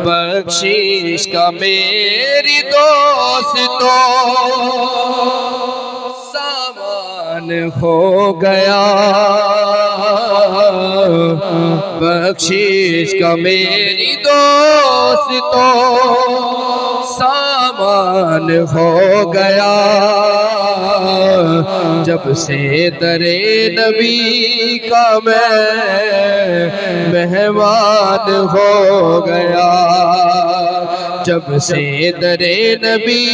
बख्शिश का मेरी दोस्तों सामान हो गया। बख्शिश का मेरी दोस्तों सामान हो गया। जब से दरे नबी का मैं मेहमान हो गया। जब से दरे नबी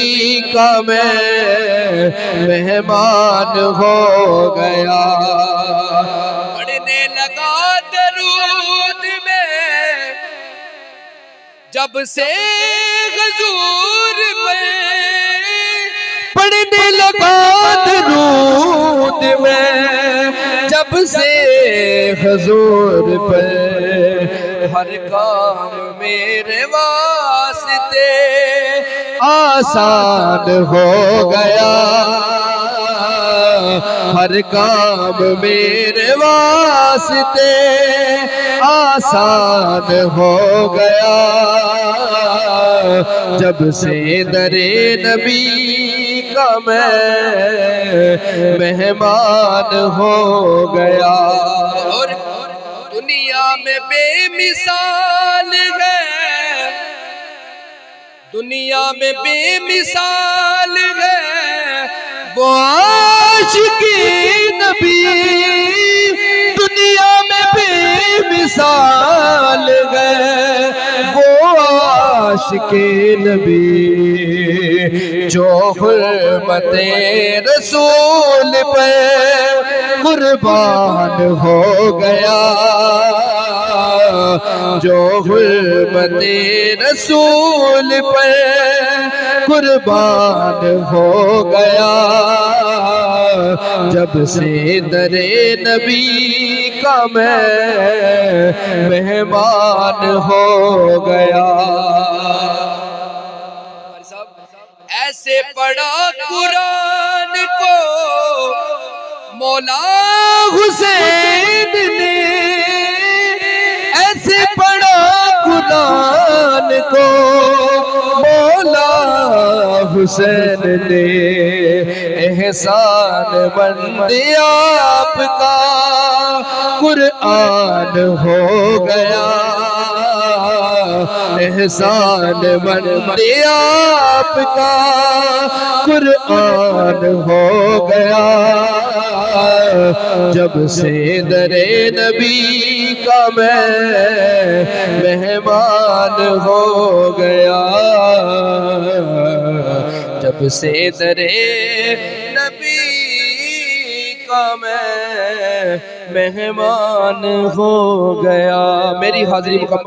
का मैं मेहमान हो गया। पढ़ने लगा दरूद में जब से हुजूर पे, पढ़ने लगा दरूद में जब से हुजूर पे, हर काम मेरे वास्ते आसान हो गया। हर काम मेरे वास्ते आसान हो गया। जब से दरे नबी का मैं मेहमान हो गया। और दुनिया में बेमिसाल है, दुनिया में बेमिसाल है वो आशिकी नबी। दुनिया में बेमिसाल है वो आशिकी नबी, जो हुर्मते रसूल पे कुर्बान हो गया। जो हुर्मते रसूल पे कुर्बान हो गया। जब से दरे नबी का मैं मेहमान हो गया। ऐसे पढ़ा कुरान को मौला हुसैन ने, ऐसे पढ़ा कुरान को मौला हुसैन ने। एहसान मंद आपका कुरान हो गया। एहसान मंद आपका कुरान हो गया। जब से दरे नबी का मैं मेहमान हो गया। जब से दरे नबी का मैं मेहमान हो गया। मेरी हाजिरी मुकम्मल।